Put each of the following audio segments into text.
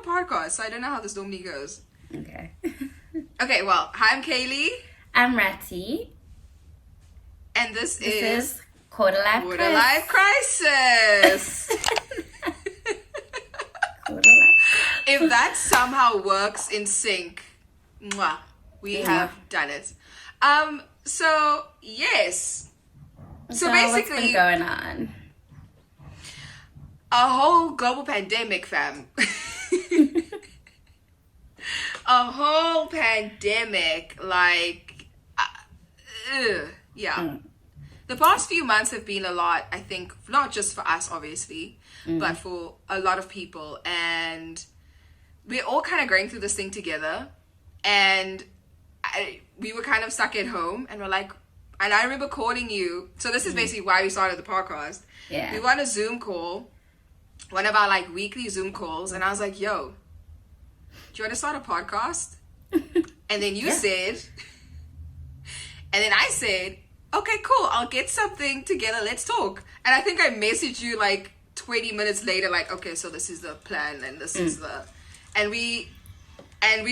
a podcast, so I don't know how this normally goes. Okay. Okay, well, hi, I'm Kaylee. I'm Rati. And this is Quarter Life Crisis. Quarter Life. If that somehow works in sync, mwah, we have done it. So yes. So basically, what's been going on? A whole global pandemic, fam. A whole pandemic, like, yeah. The past few months have been a lot, I think, not just for us, obviously, but for a lot of people. And we're all kind of going through this thing together. And we were kind of stuck at home, and we're like, and I remember calling you. So this is basically why we started the podcast. Yeah. We were on a Zoom call, one of our like weekly Zoom calls, and I was like, yo, do you want to start a podcast? And then you said, and then I said, okay, cool, I'll get something together, let's talk. And I think I messaged you like 20 minutes later, like, okay, so this is the plan, and this is the, and we've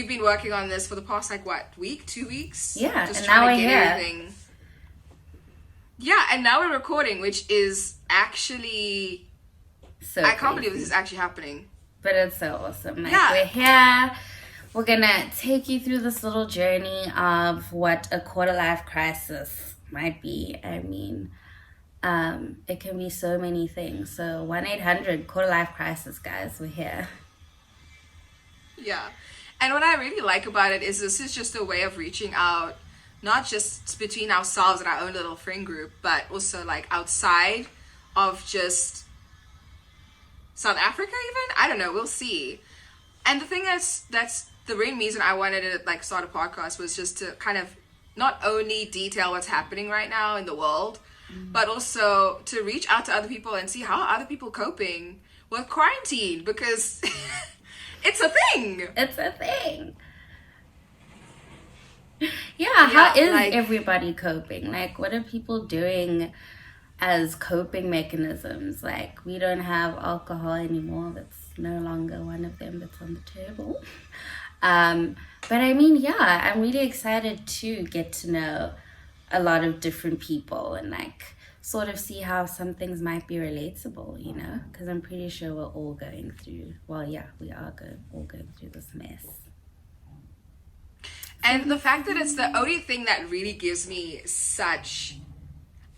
been working on this for the past like what, week, 2 weeks? Yeah, just and trying now to we're get here. everything. Yeah, and now we're recording, which is actually, So I can't crazy. believe this is actually happening. But it's so awesome. Like, Yeah. we're here. We're gonna take you through this little journey of what a quarter life crisis might be. I mean, it can be so many things. So 1-800 quarter life crisis, guys. We're here. Yeah. And what I really like about it is this is just a way of reaching out, not just between ourselves and our own little friend group, but also like outside of just South Africa even? I don't know, we'll see. And the thing that's the main reason I wanted to like start a podcast was just to kind of not only detail what's happening right now in the world, but also to reach out to other people and see how other people coping with quarantine, because it's a thing. It's a thing. Yeah, how is like- everybody coping? Like, what are people doing as coping mechanisms? Like, we don't have alcohol anymore. That's no longer one of them that's on the table. But I mean, yeah, I'm really excited to get to know a lot of different people and like sort of see how some things might be relatable, you know? Because I'm pretty sure we're all going through, well, yeah, we are all going through this mess. And the fact that it's the only thing that really gives me such,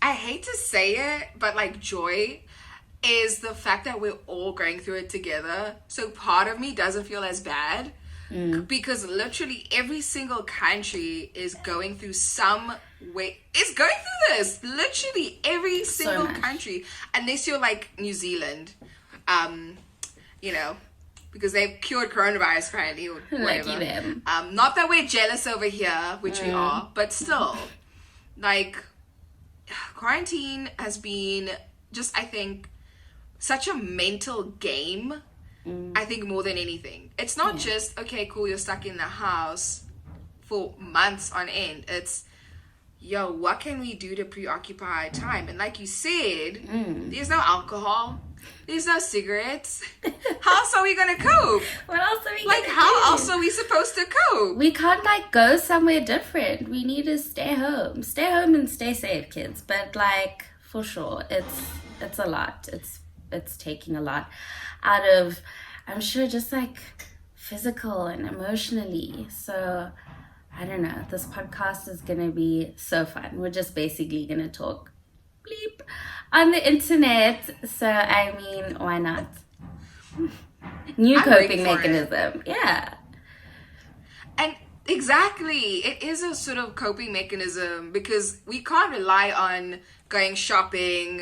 I hate to say it, but like joy, is the fact that we're all going through it together. So part of me doesn't feel as bad, because literally every single country is going through some way. It's going through this. Literally every single much. country, unless you're like New Zealand, you know, because they've cured coronavirus apparently, or whatever. Lucky them. Not that we're jealous over here, which we are, but still, like, quarantine has been just, I think, such a mental game. I think more than anything. It's not just, okay, cool, you're stuck in the house for months on end. It's, yo, what can we do to preoccupy time? And like you said, there's no alcohol. There's no cigarettes. How else are we gonna cope? What else are we Like, gonna how do? else are we supposed to cope? We can't like go somewhere different. We need to stay home. Stay home and stay safe, kids. But like, for sure, it's a lot. It's taking a lot out of, I'm sure, just like physical and emotionally. So I don't know. This podcast is gonna be so fun. We're just basically gonna talk bleep on the internet. So I mean, why not? New I'm coping ready for it. mechanism. Yeah. And exactly, it is a sort of coping mechanism, because we can't rely on going shopping,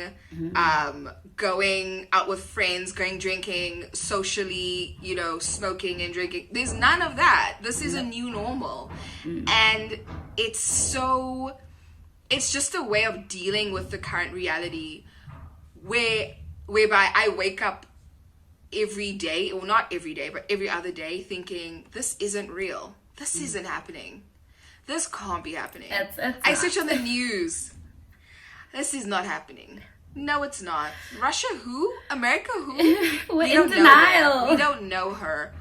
going out with friends, going drinking, socially, you know, smoking and drinking. There's none of that. This is a new normal. And it's just a way of dealing with the current reality whereby I wake up every day, or not every day, but every other day, thinking, this isn't real. This isn't happening. This can't be happening. I switch on the news. This is not happening. No, it's not. Russia who? America who? We're We in don't know denial. her. We don't know her.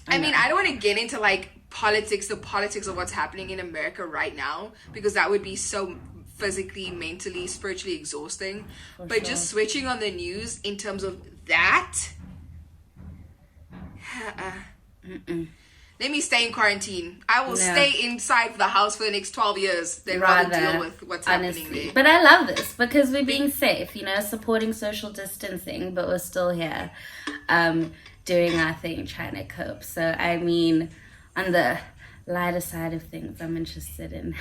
I mean, I don't want to get into like the politics of what's happening in America right now, because that would be so physically, mentally, spiritually exhausting. But sure. just switching on the news in terms of that, let me stay in quarantine. I will stay inside the house for the next 12 years than rather deal with what's happening there. But I love this because we're being safe, you know, supporting social distancing, but we're still here doing our thing, trying to cope. So, I mean, on the lighter side of things, I'm interested in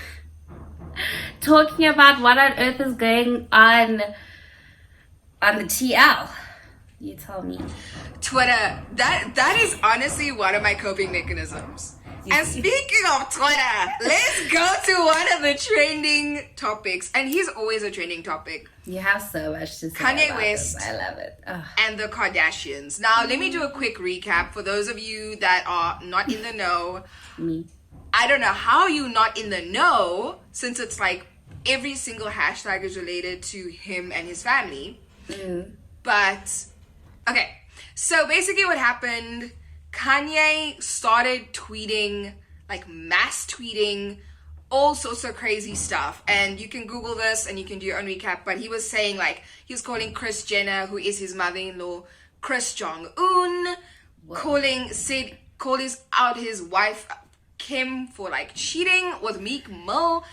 talking about what on earth is going on the TL. You tell me. Twitter. That is honestly one of my coping mechanisms. And speaking of Twitter, let's go to one of the trending topics. And he's always a trending topic. You have so much to say Kanye about West. This. I love it. Ugh. And the Kardashians. Now, let me do a quick recap for those of you that are not in the know. Me. I don't know how you not in the know, since it's like every single hashtag is related to him and his family. But, okay. So basically what happened, Kanye started tweeting, like mass tweeting, all sorts of crazy stuff. And you can Google this and you can do your own recap. But he was saying, like, he was calling Kris Jenner, who is his mother-in-law, Kris Jong-un, calling out his wife, Kim, for like cheating with Meek Mill,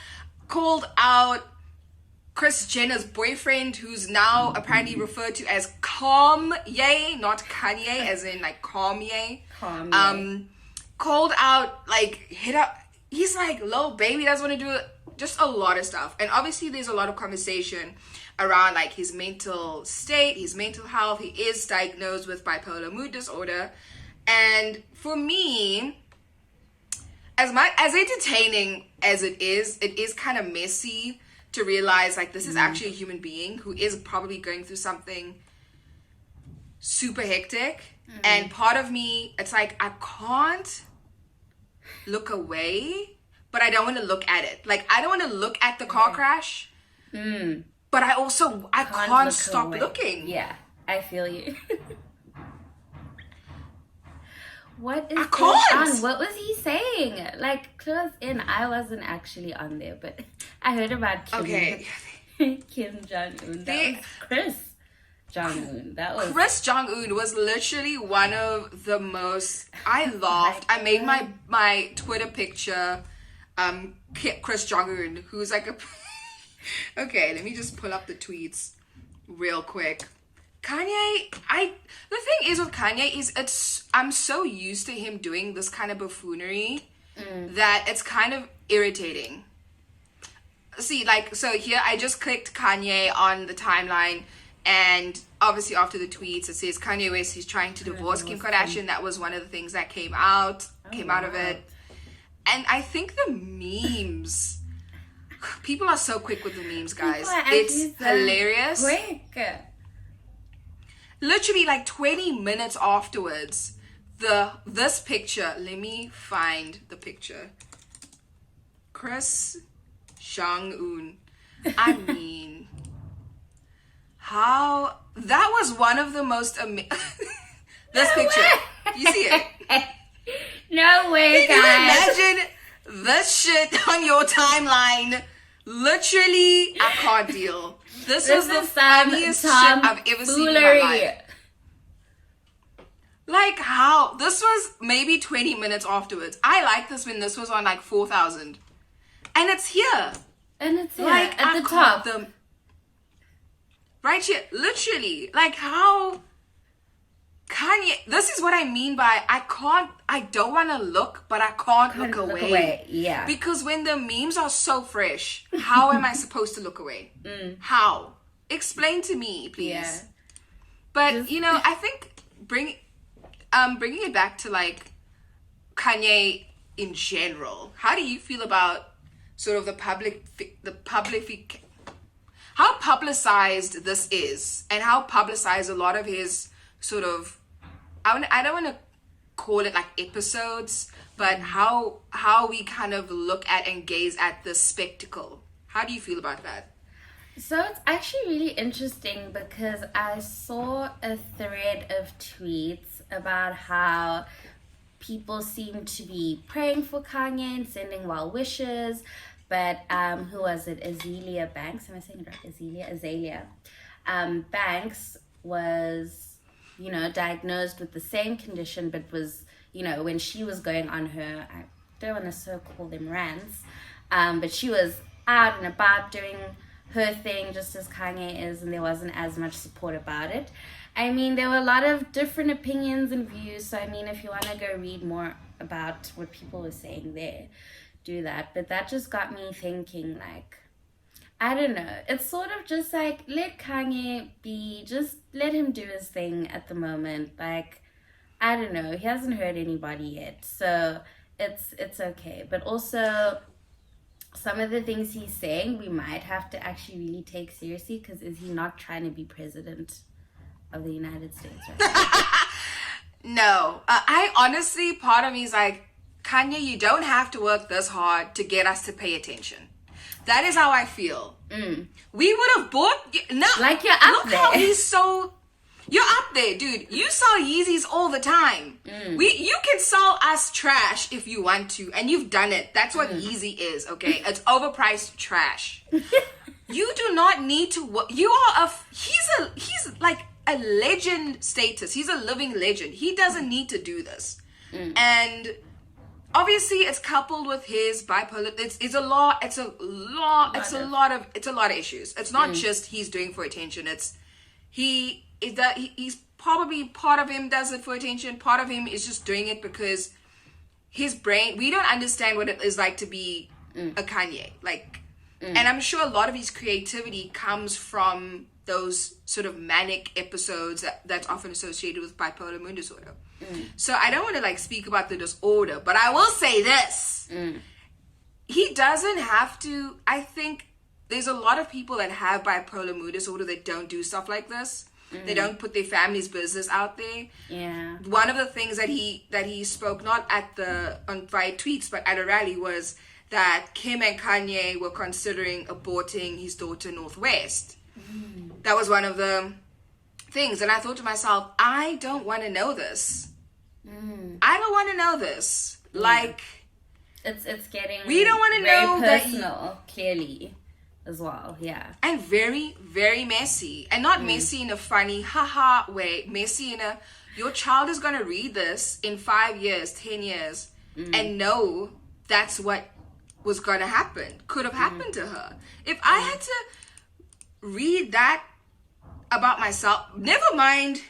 called out Kris Jenner's boyfriend, who's now apparently referred to as Kanye, not Kanye, as in like Kanye. Called out, like, hit up. He's like, little baby doesn't want to do it. Just a lot of stuff. And obviously there's a lot of conversation around like his mental state, his mental health. He is diagnosed with bipolar mood disorder. And for me, as entertaining as it is kind of messy to realize like this is actually a human being who is probably going through something super hectic. And part of me, it's like, I can't look away, but I don't want to look at it. Like, I don't want to look at the car crash, but I can't stop looking. Yeah, I feel you. What is I going can't. on? What was he saying? Like, close in. I wasn't actually on there, but I heard about Kim. Okay. Kim Jong-un. That was Kris Jong-un. Kris Jong-un was literally one of the most... I laughed. I made my Twitter picture, Kris Jong-un, who's like a... Okay, let me just pull up the tweets real quick. Kanye, the thing is with Kanye is I'm so used to him doing this kind of buffoonery that it's kind of irritating. See, like, so here I just clicked Kanye on the timeline, and obviously after the tweets it says Kanye West, he's trying to divorce Kim Kardashian. That was one of the things that came out of it. And I think the memes, people are so quick with the memes, guys. It's hilarious. Quick. Literally like 20 minutes afterwards, this picture, let me find the picture. Kris Jong-un. I mean, how, that was one of the most this picture. You see it? No way, Can guys. you imagine this shit on your timeline? Literally, I can't deal. This was the funniest shit I've ever seen in my life. Like how? This was maybe 20 minutes afterwards. I like this when this was on like 4,000. And it's here. And it's here, like at the top. Right here. Literally. Like how? Kanye, this is what I mean by I don't want to look, but I can't look away. Yeah. Because when the memes are so fresh, how am I supposed to look away? How? Explain to me, please. Yeah. But, you know, I think bringing it back to, like, Kanye in general, how do you feel about sort of how publicized this is, and how publicized a lot of his sort of, I don't want to call it like episodes, but how we kind of look at and gaze at this spectacle. How do you feel about that? So it's actually really interesting because I saw a thread of tweets about how people seem to be praying for Kanye and sending well wishes. But who was it? Azealia Banks. Am I saying it right? Azalea. Banks was, diagnosed with the same condition, but was, when she was going on her, I don't want to so call them rants, but she was out and about doing her thing just as Kanye is, and there wasn't as much support about it. I mean, there were a lot of different opinions and views, so I mean, if you want to go read more about what people were saying there, do that. But that just got me thinking, like, I don't know, it's sort of just like, let Kanye be, just let him do his thing at the moment. Like, I don't know, he hasn't hurt anybody yet, so it's okay. But also, some of the things he's saying, we might have to actually really take seriously, because is he not trying to be president of the United States right now? No. I honestly, part of me is like, Kanye, you don't have to work this hard to get us to pay attention. That is how I feel. We would have bought... No, like, you're up look there. How he's so... You're up there, dude. You sell Yeezys all the time. You can sell us trash if you want to, and you've done it. That's what Yeezy is, okay? It's overpriced trash. You do not need to... You are he's like a legend status. He's a living legend. He doesn't need to do this. And obviously it's coupled with his bipolar. It's a lot of issues. It's not just he's doing for attention. He's probably, part of him does it for attention. Part of him is just doing it because his brain, we don't understand what it is like to be a Kanye. Like, and I'm sure a lot of his creativity comes from those sort of manic episodes that's often associated with bipolar mood disorder. So I don't want to like speak about the disorder, but I will say this. He doesn't have to. I think there's a lot of people that have bipolar mood disorder that don't do stuff like this. They don't put their family's business out there. Yeah. One of the things that he spoke, not via tweets, but at a rally, was that Kim and Kanye were considering aborting his daughter Northwest. That was one of the things. And I thought to myself, I don't want to know this. I don't want to know this. Yeah. Like, it's getting we don't want to know very personal, clearly, as well. Yeah. And very, very messy. And not messy in a funny, haha way. Messy in a, your child is going to read this in 5 years, 10 years, and know that's what was going to happen. Could have happened to her. If I had to read that about myself, never mind,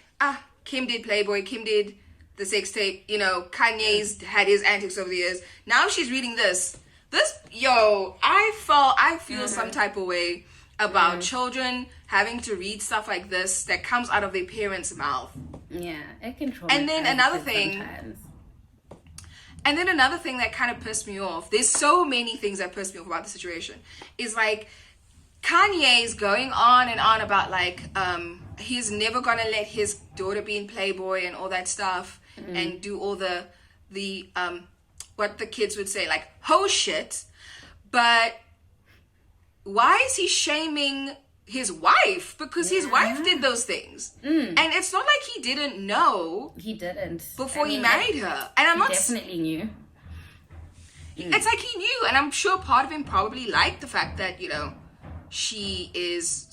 Kim did Playboy, Kim did the sex tape, Kanye's had his antics over the years. Now she's reading this, I feel some type of way about children having to read stuff like this that comes out of their parents' mouth. Yeah, it can traumatize. And then another thing, sometimes. And then another thing that kind of pissed me off, there's so many things that pissed me off about the situation, is like Kanye's going on and on about like he's never gonna let his daughter be in Playboy and all that stuff, and do all the what the kids would say, like ho shit. But why is he shaming his wife? Because his wife did those things, and it's not like he didn't know. He didn't before he married her, and I'm not definitely knew. It's like he knew, and I'm sure part of him probably liked the fact that she is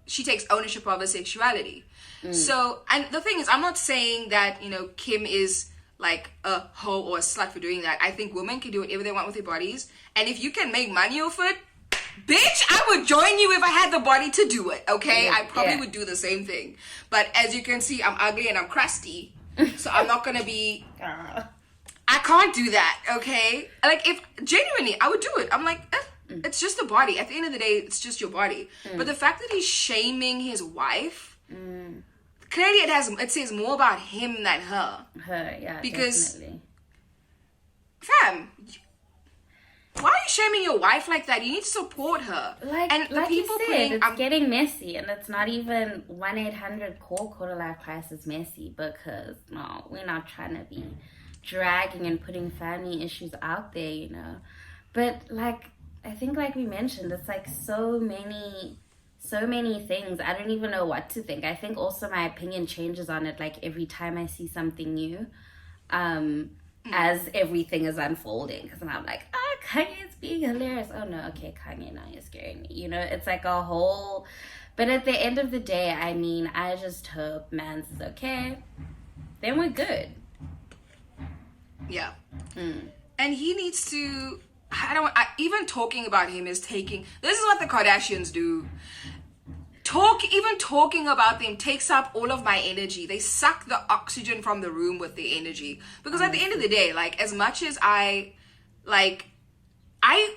she takes ownership of her sexuality. So, and the thing is, I'm not saying that Kim is like a hoe or a slut for doing that. I think women can do whatever they want with their bodies, and if you can make money off it, bitch, I would join you if I had the body to do it, okay? I probably would do the same thing. But as you can see, I'm ugly and I'm crusty, so I'm not gonna be... I can't do that, okay? Like, if genuinely, I would do it. I'm like, it's just a body. At the end of the day, it's just your body. But the fact that he's shaming his wife, clearly it says more about him than her. Her, yeah, because, definitely. Fam, why are you shaming your wife like that? You need to support her. Like people you said, it's getting messy, and it's not even 1-800 call quarter life crisis messy, because no, we're not trying to be dragging and putting family issues out there, But I think like we mentioned, it's like so many things. I don't even know what to think. I think also my opinion changes on it like every time I see something new. as everything is unfolding. Because I'm like, Kanye's being hilarious. Oh no, okay, Kanye, now you're scaring me. You know, it's like a whole. But at the end of the day, I mean, I just hope Mans is okay. Then we're good. Yeah. And he needs to. Even talking about him is taking. This is what the Kardashians do. Even talking about them takes up all of my energy. They suck the oxygen from the room with their energy. Because at the end of the day, like, as much as I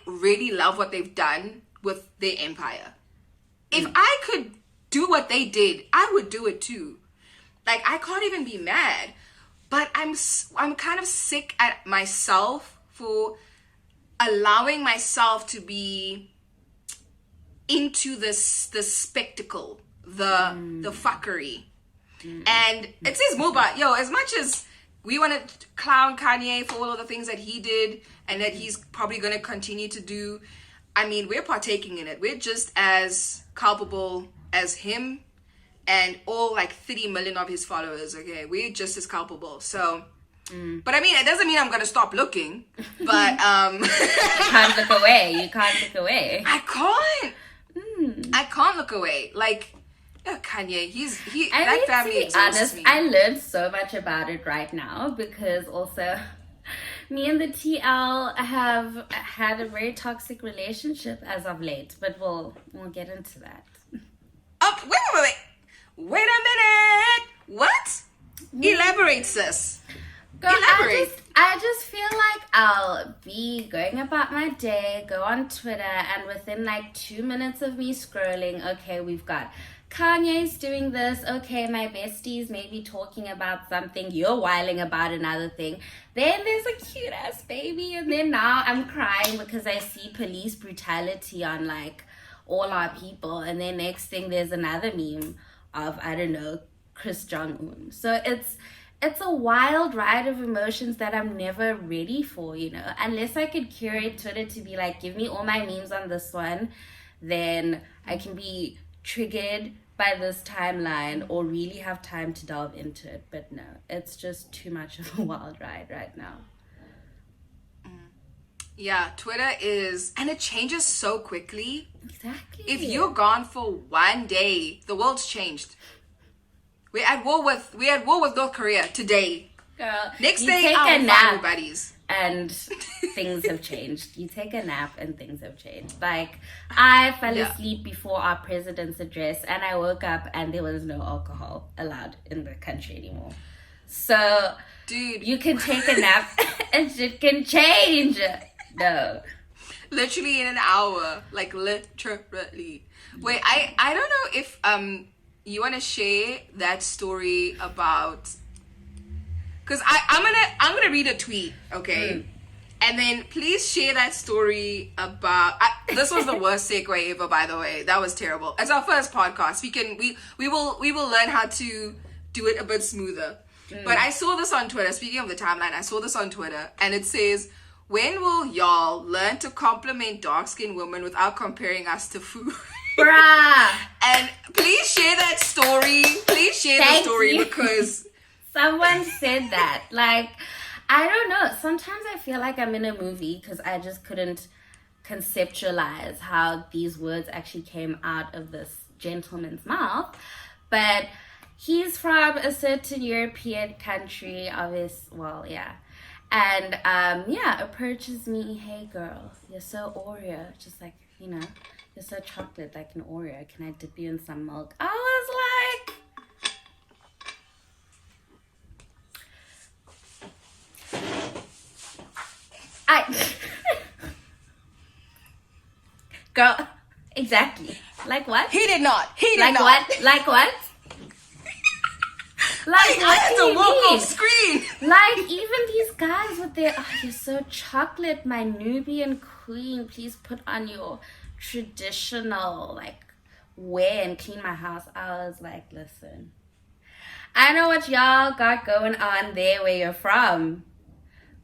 really love what they've done with their empire. If I could do what they did, I would do it too. Like, I can't even be mad. But I'm kind of sick at myself for allowing myself to be into the spectacle, the fuckery. And it says more about, as much as we want to clown Kanye for all of the things that he did and that he's probably going to continue to do, I mean, we're partaking in it. We're just as culpable as him and all like 30 million of his followers, okay? We're just as culpable. So, but I mean, it doesn't mean I'm going to stop looking, but You can't look away. You can't look away. I can't. I can't look away. Like, Kanye, that family exhausts me. I learned so much about it right now because also me and the TL have had a very toxic relationship as of late, but we'll get into that. Oh, wait a minute. What? Elaborate, sis. Girl, I just feel like I'll be going about my day, go on Twitter, and within like 2 minutes of me scrolling, okay, we've got Kanye's doing this, okay, my bestie's maybe talking about something, you're whiling about another thing, then there's a cute ass baby, and then now I'm crying because I see police brutality on like all our people, and then next thing there's another meme of, I don't know, Chris Jong-un. So it's a wild ride of emotions that I'm never ready for, you know. Unless I could curate Twitter to be like, give me all my memes on this one, then I can be triggered by this timeline or really have time to delve into it. But no, it's just too much of a wild ride right now. Yeah, Twitter is, and it changes so quickly. Exactly. If you're gone for one day, the world's changed. We're at war with North Korea today. Girl, next you day, take our a nap buddies. and things have changed. You take a nap and things have changed. Like, I fell asleep before our president's address and I woke up and there was no alcohol allowed in the country anymore. So, dude, you can take a nap and shit can change. No. Literally in an hour. Like, literally. Wait, I don't know if you want to share that story about, because I'm gonna read a tweet, okay? And then please share that story about, this was the worst segue ever, by the way. That was terrible. It's our first podcast. We will learn how to do it a bit smoother. But I saw this on Twitter. Speaking of the timeline, I saw this on Twitter and it says, when will y'all learn to compliment dark-skinned women without comparing us to food? Bruh. And please share that story. Please share the story because someone said that. Like, I don't know. Sometimes I feel like I'm in a movie because I just couldn't conceptualize how these words actually came out of this gentleman's mouth. But he's from a certain European country, and approaches me, hey girl, you're so Oreo, just like, you know, you're so chocolate like an Oreo, can I dip you in some milk? I was like, girl, exactly, like what? He did not. Like what? Like what? Like, I had to walk off screen. Like, even these guys with their, you're so chocolate, my Nubian queen, please put on your traditional, like, wear and clean my house. I was like, listen, I know what y'all got going on there where you're from.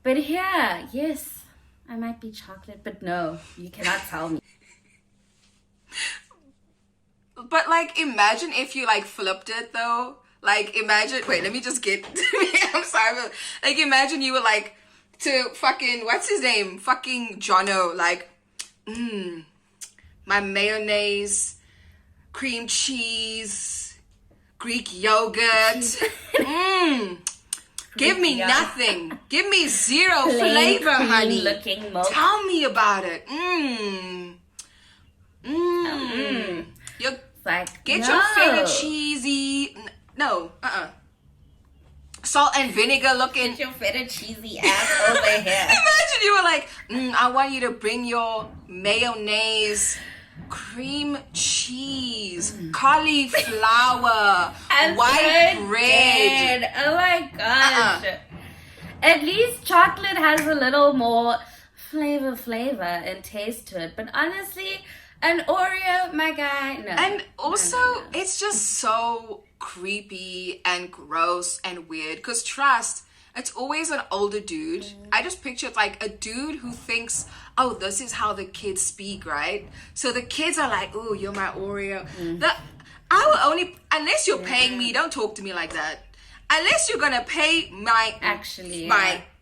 But here, yes, I might be chocolate, but no, you cannot tell me. But, like, imagine if you, like, flipped it, though. Like, imagine, wait, let me just get, I'm sorry, but, like, imagine you were like, to fucking, what's his name? Fucking Jono, like, my mayonnaise, cream cheese, Greek yogurt, give me nothing. Give me zero Plain flavor, honey. looking milk. Tell me about it. Your Like, Get no. your feta cheesy. No, salt and vinegar looking. Get your feta cheesy ass over here. Imagine you were like, I want you to bring your mayonnaise, cream cheese, cauliflower, I'm white so bread. dead. Oh my gosh. At least chocolate has a little more flavor and taste to it. But honestly, an Oreo, my guy, no. And also, No. it's just so creepy and gross and weird. Because trust, it's always an older dude. I just pictured like a dude who thinks, oh, this is how the kids speak, right? So the kids are like, oh, you're my Oreo. I will only, unless you're paying me, don't talk to me like that. Unless you're gonna pay my, Actually,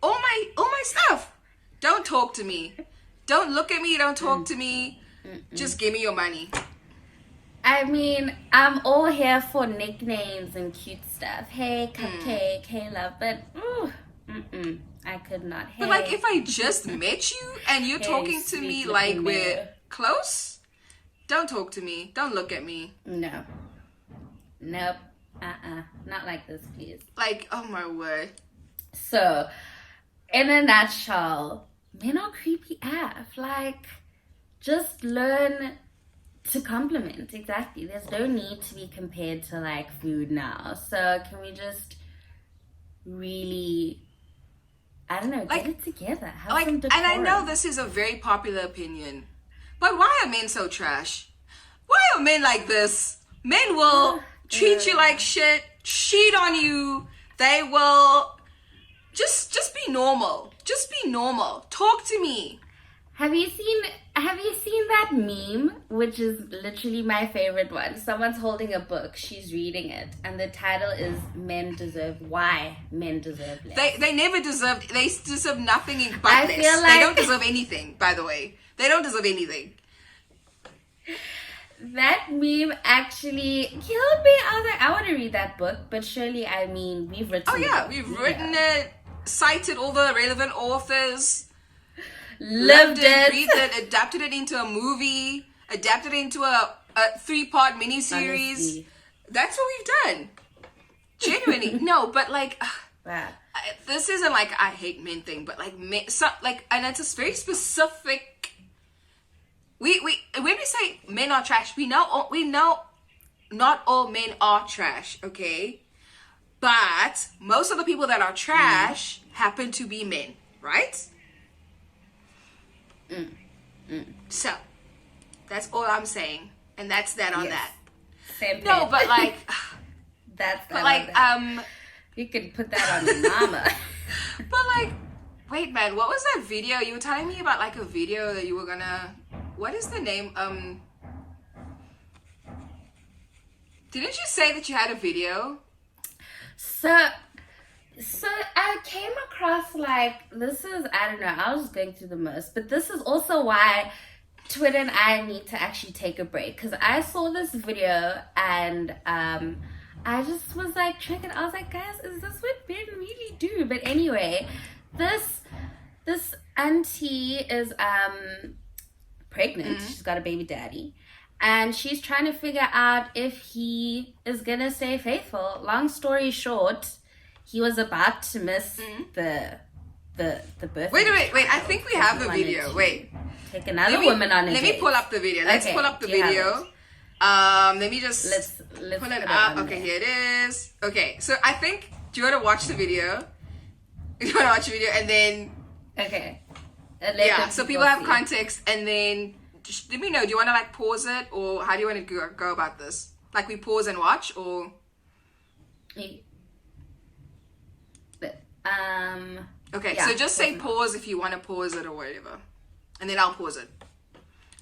all my stuff. Don't talk to me. Don't look at me. Don't talk to me. Just give me your money. I mean, I'm all here for nicknames and cute stuff. Hey, cupcake, hey, love, but I could not. Hey, But like, if I just met you and you're Hey, talking to sweet me little like man. we're close, don't talk to me. Don't look at me. no, nope, not like this, please. Like, oh my word. So, in a nutshell, men are creepy AF. Like, just learn to compliment. Exactly. There's no need to be compared to like food now. So can we just really, I don't know, Like- get it together. Have Like, some and I know decorum. this is a very popular opinion, but why are men so trash? Why are men like this? Men will treat you like shit, cheat on you. They will just be normal. Just be normal. Talk to me. Have you seen that meme, which is literally my favorite one? Someone's holding a book, she's reading it, and the title is Why Men Deserve Less. They never deserved. They deserve nothing but I this. feel They like- don't deserve anything. By the way, they don't deserve anything. That meme actually killed me. I was like, I want to read that book, but surely, I mean, we've written Oh yeah, it. we've written it, cited all the relevant authors, Loved it. read it, adapted it into a movie, adapted it into a 3-part miniseries. Honestly. That's what we've done. Genuinely, no, but like. Wow. This isn't like I hate men thing, but like men, and it's a very specific. We when we say men are trash, we know not all men are trash, okay? But most of the people that are trash happen to be men, right? So that's all I'm saying, and that's that on Yes. that. Same No, page. but like, that's but like, you could put that on your mama. But like, wait, man, what was that video? You were telling me about like a video that you were gonna. What is the name? Didn't you say that you had a video? So I came across like, this is, I don't know, I was going through the most, but this is also why Twitter and I need to actually take a break, because I saw this video and I just was like triggered. I was like, guys, is this what men really do? But anyway, this auntie is pregnant. She's got a baby daddy. And she's trying to figure out if he is gonna stay faithful. Long story short, he was about to miss the birth. Wait. I think we have the video. Wait. Take another woman on a Let date. me pull up the video. Let's Okay, pull up the do you have video. Let me just Let's pull it put up. on Okay, there. here it is. Okay, so I think, do you want to watch the video? Do you want to watch the video and then Okay. And let yeah, the so people have see. context, and then just let me know. Do you want to like pause it, or how do you want to go about this? Like we pause and watch, or okay? Yeah, so just say pause and pause if you want to pause it or whatever, and then I'll pause it.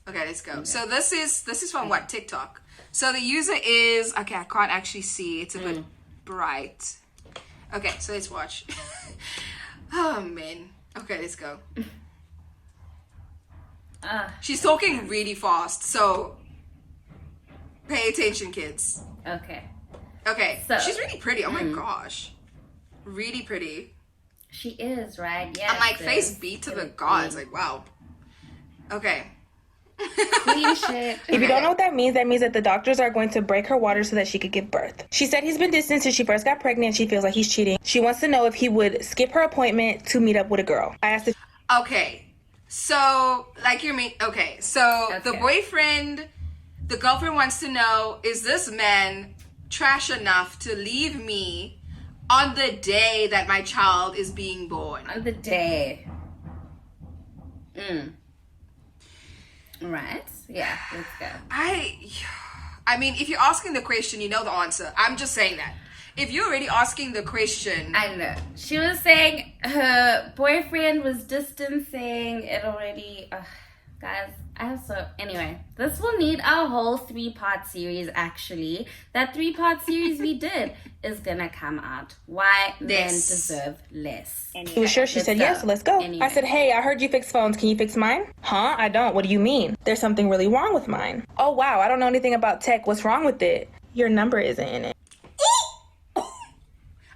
Okay, let's go. So this is from what, TikTok. So the user is, okay, I can't actually see. It's a bit bright. Okay, so let's watch. Oh, man. Okay, let's go. She's talking really fast, so pay attention, kids. Okay. Okay, So, she's really pretty. Oh my gosh. Really pretty. She is, right? Yeah. I'm like, face beat to the gods. Like, wow. Okay. Queen shit. If you don't know what that means that the doctors are going to break her water so that she could give birth. She said he's been distant since she first got pregnant. She feels like he's cheating. She wants to know if he would skip her appointment to meet up with a girl. I asked if... Okay. So, like you're me. Okay. So, the boyfriend, the girlfriend wants to know, is this man trash enough to leave me on the day that my child is being born? On the day. Right. Yeah, let's go. I mean, if you're asking the question, you know the answer. I'm just saying that. If you're already asking the question... I know. She was saying her boyfriend was distancing it already. Guys, I have so... Anyway, this will need a whole 3-part series, actually. That 3-part series we did is gonna come out. Why men deserve less. He was sure. She said yes, so let's go. Anyway. I said, hey, I heard you fix phones. Can you fix mine? Huh? I don't. What do you mean? There's something really wrong with mine. Oh, wow. I don't know anything about tech. What's wrong with it? Your number isn't in it.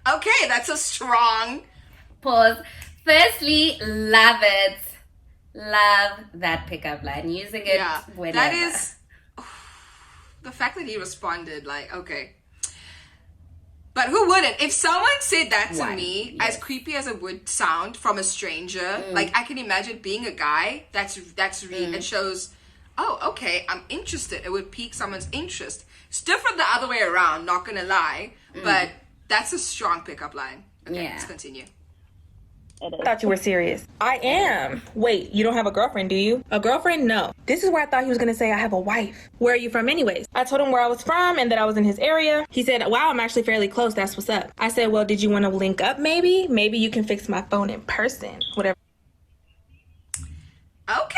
Okay, that's a strong... Pause. Firstly, love it. Love that pickup line. Using it whenever. That is... The fact that he responded, like, okay. But who wouldn't? If someone said that to me, as creepy as it would sound from a stranger, like, I can imagine being a guy that's really... and shows, oh, okay, I'm interested. It would pique someone's interest. It's different the other way around, not gonna lie. But... That's a strong pickup line. Okay, let's continue. I thought you were serious. I am. Wait, you don't have a girlfriend, do you? A girlfriend? No. This is where I thought he was going to say, I have a wife. Where are you from anyways? I told him where I was from and that I was in his area. He said, wow, I'm actually fairly close. That's what's up. I said, well, did you want to link up maybe? Maybe you can fix my phone in person. Whatever. Okay.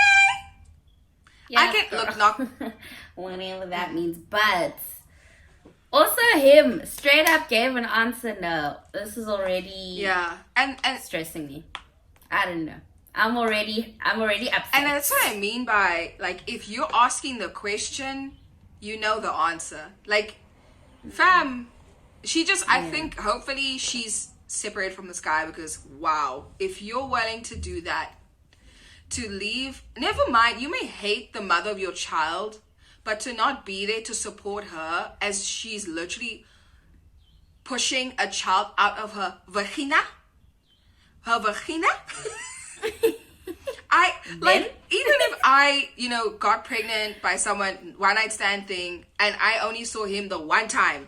Yeah, I can look not whatever that means, but also him straight up gave an answer. No, this is already and stressing me. I don't know. I'm already upset. And that's what I mean by, like, if you're asking the question, you know the answer. Like, fam, she just I think hopefully she's separated from this guy, because wow, if you're willing to do that, to leave, never mind, you may hate the mother of your child, but to not be there to support her as she's literally pushing a child out of her vagina. I, like, even if I, got pregnant by someone, one night stand thing, and I only saw him the one time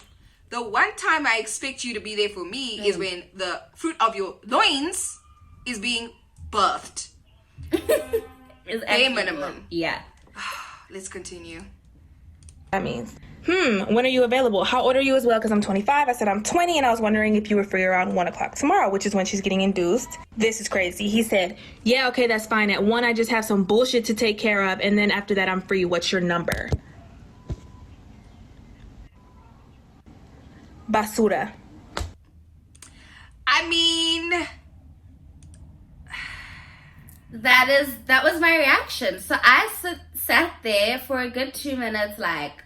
I expect you to be there for me is when the fruit of your loins is being birthed. Bare minimum. Yeah. Let's continue. That means, when are you available? How old are you as well? Because I'm 25. I said I'm 20, and I was wondering if you were free around 1 o'clock tomorrow, which is when she's getting induced. This is crazy. He said, yeah, okay, that's fine. At 1, I just have some bullshit to take care of, and then after that, I'm free. What's your number? Basura. I mean... That was my reaction. So I sat there for a good 2 minutes like,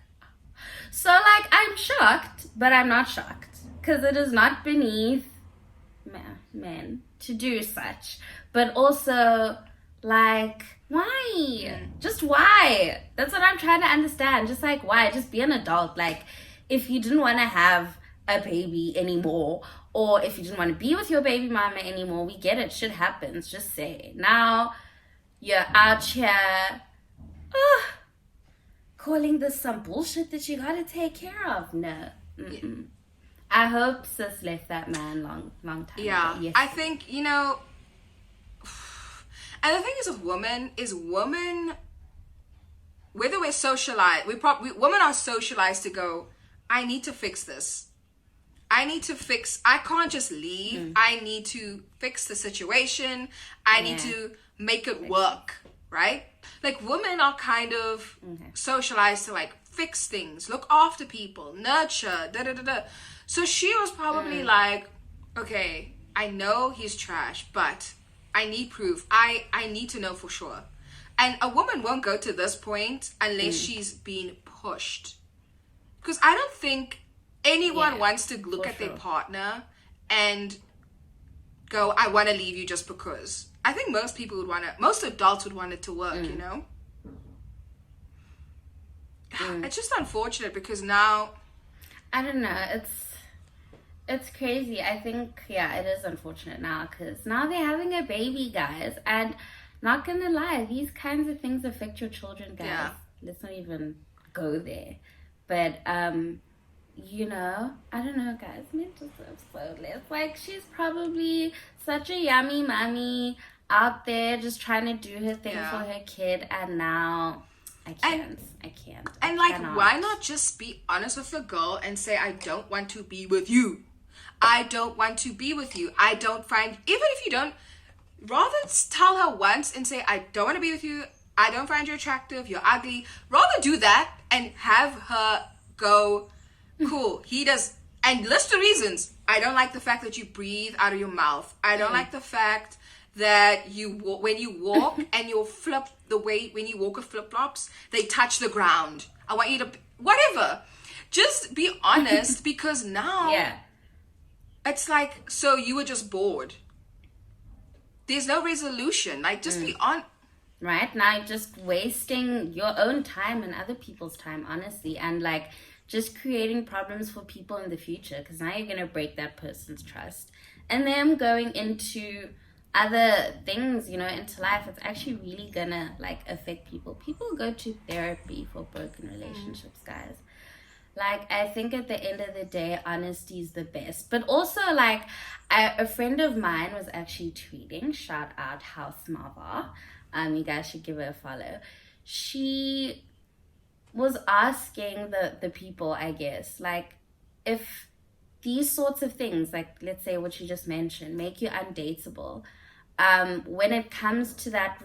I'm shocked, but I'm not shocked, because it is not beneath men to do such. But also, like, why? Just why? That's what I'm trying to understand. Just like, why? Just be an adult. Like, if you didn't want to have a baby anymore, or if you didn't want to be with your baby mama anymore, we get it. Shit happens. Just say. Now, you're out here calling this some bullshit that you gotta take care of. No. I hope sis left that man long time ago. Yes. I think, and the thing is with women, whether we're socialized, women are socialized to go, I need to fix this. I can't just leave. I need to fix the situation. I need to make it work, right? Like, women are kind of socialized to, like, fix things, look after people, nurture, So she was probably like, okay, I know he's trash, but I need proof. I need to know for sure. And a woman won't go to this point unless she's been pushed. Because I don't think anyone wants to look at their partner and go, I want to leave you just because. I think most people would want to, most adults would want it to work, you know? It's just unfortunate because now... I don't know, it's crazy. I think, it is unfortunate now because now they're having a baby, guys. And not gonna lie, these kinds of things affect your children, guys. Yeah. Let's not even go there. But, you know, I don't know, guys. Mental stuff so less. Like, she's probably such a yummy mommy out there just trying to do her thing for her kid. And now... I can't. And like, why not just be honest with the girl and say, I don't want to be with you. I don't want to be with you. I don't find, even if you don't, rather tell her once and say, I don't want to be with you. I don't find you attractive. You're ugly. Rather do that and have her go, cool. He does, and list the reasons. I don't like the fact that you breathe out of your mouth. I don't like the fact that when you walk and you'll flip the way, when you walk with flip-flops, they touch the ground. I want you to, whatever. Just be honest because now it's like, so you were just bored. There's no resolution. Like, just be on. Right? Now you're just wasting your own time and other people's time, honestly. And like, just creating problems for people in the future because now you're going to break that person's trust. And them going into other things, you know, into life, it's actually really gonna like affect people. People go to therapy for broken relationships, guys. Like, I think at the end of the day, honesty is the best. But also, like, a friend of mine was actually tweeting, shout out House Mava. You guys should give her a follow. She was asking the people, I guess, like, if these sorts of things, like, let's say what you just mentioned, make you undateable, when it comes to that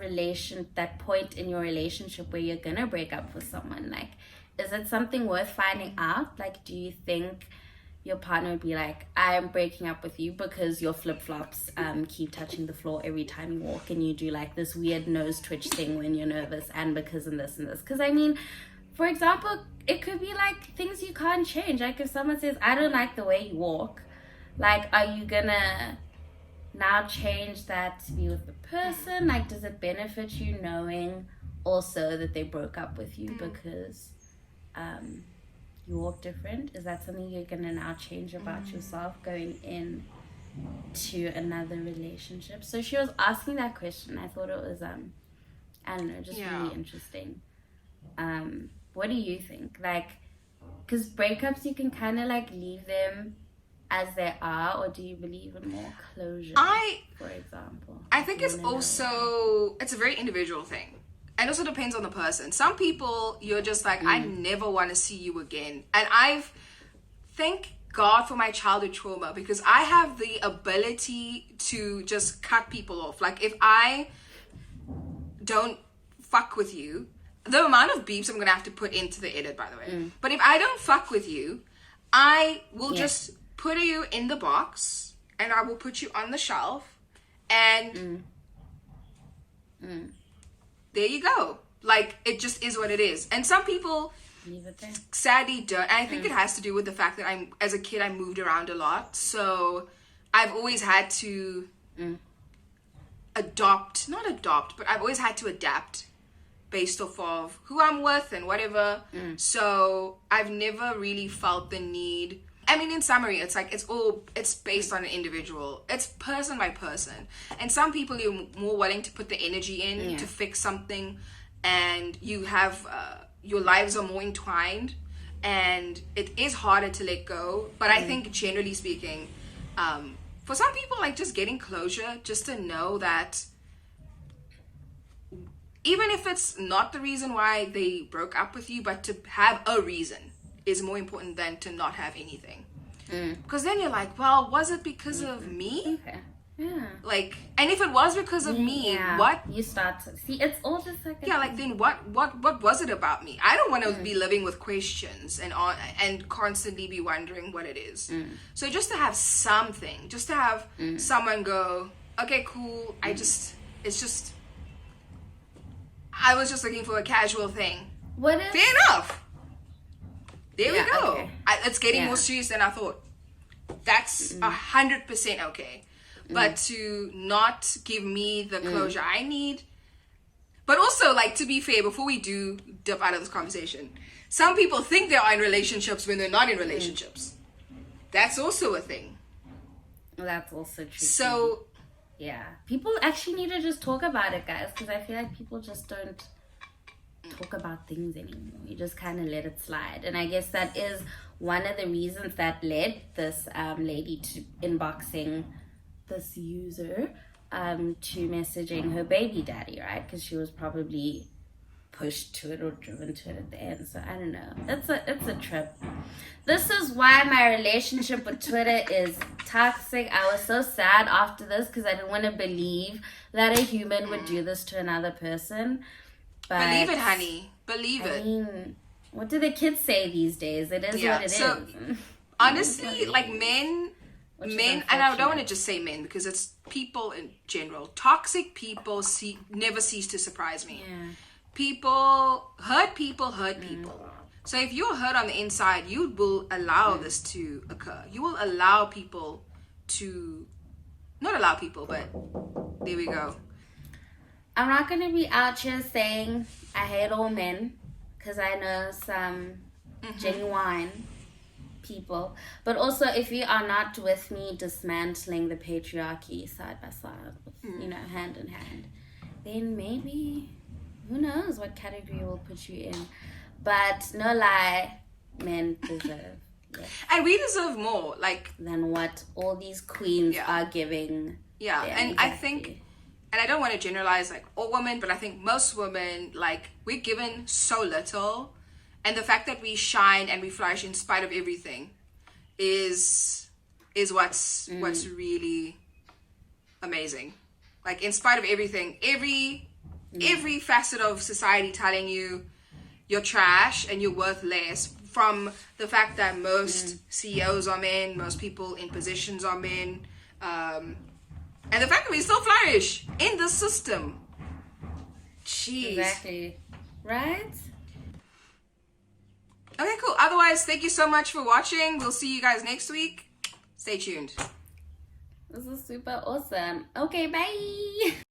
point in your relationship where you're gonna break up with someone, like, is it something worth finding out? Like, do you think your partner would be like, I'm breaking up with you because your flip-flops keep touching the floor every time you walk and you do like this weird nose twitch thing when you're nervous and because and this and this? Because I mean, for example, it could be like things you can't change. Like if someone says, I don't like the way you walk, like, are you gonna now change that to be with the person? Like, does it benefit you knowing also that they broke up with you because you walk different? Is that something you're gonna now change about yourself going in to another relationship? So she was asking that question. I thought it was I don't know, just really interesting. What do you think? Like, because breakups, you can kind of like leave them as they are, or do you believe in more closure? For example, I think it's a very individual thing. And also depends on the person. Some people, you're just like, I never want to see you again. And thank God for my childhood trauma, because I have the ability to just cut people off. Like, if I don't fuck with you, the amount of beeps I'm going to have to put into the edit, by the way. But if I don't fuck with you, I will just put you in the box, and I will put you on the shelf, and... there you go. Like, it just is what it is. And some people sadly don't. And I think it has to do with the fact that as a kid, I moved around a lot. So I've always had to but I've always had to adapt based off of who I'm with and whatever. So I've never really felt the need. I mean, in summary, it's like, it's based on an individual. It's person by person. And some people, you're more willing to put the energy in to fix something, and you have, your lives are more entwined, and it is harder to let go. But I think, generally speaking, for some people, like, just getting closure, just to know that even if it's not the reason why they broke up with you, but to have a reason is more important than to not have anything. Because then you're like, well, was it because of me? Okay. Yeah. Like, and if it was because of me, what? You start to see, it's all just like then what was it about me? I don't want to be living with questions and constantly be wondering what it is. So just to have something, just to have someone go, okay, cool. I was just looking for a casual thing. What if? Fair enough. There we go. Okay. It's getting more serious than I thought. That's 100% okay. But to not give me the closure I need. But also, like, to be fair, before we do dip out of this conversation, some people think they are in relationships when they're not in relationships. That's also a thing. That's also true. So, yeah. People actually need to just talk about it, guys, because I feel like people just don't talk about things anymore. You just kind of let it slide. And I guess that is one of the reasons that led this lady to inboxing this user to messaging her baby daddy, right? Because she was probably pushed to it or driven to it at the end. So I don't know. It's a trip. This is why my relationship with Twitter is toxic. I was so sad after this because I didn't want to believe that a human would do this to another person. But believe it, honey. Believe it. I mean, what do the kids say these days? It is what it is. Honestly, like men, and I don't want to just say men because it's people in general. Toxic people never cease to surprise me. Yeah. People hurt people. So if you're hurt on the inside, you will allow this to occur. You will allow people to, not allow people, but there we go. I'm not going to be out here saying I hate all men because I know some genuine people. But also, if you are not with me dismantling the patriarchy side by side, hand in hand, then maybe, who knows what category will put you in. But no lie, men deserve. Yes, and we deserve more, like, than what all these queens are giving. Yeah, and exactly. I think, and I don't want to generalize like all women, but I think most women, like, we're given so little, and the fact that we shine and we flourish in spite of everything is what's really amazing. Like, in spite of everything, every facet of society telling you you're trash and you're worth less, from the fact that most CEOs are men, most people in positions are men, and the fact that we still flourish in the system. Jeez. Exactly. Right? Okay, cool. Otherwise, thank you so much for watching. We'll see you guys next week. Stay tuned. This is super awesome. Okay, bye.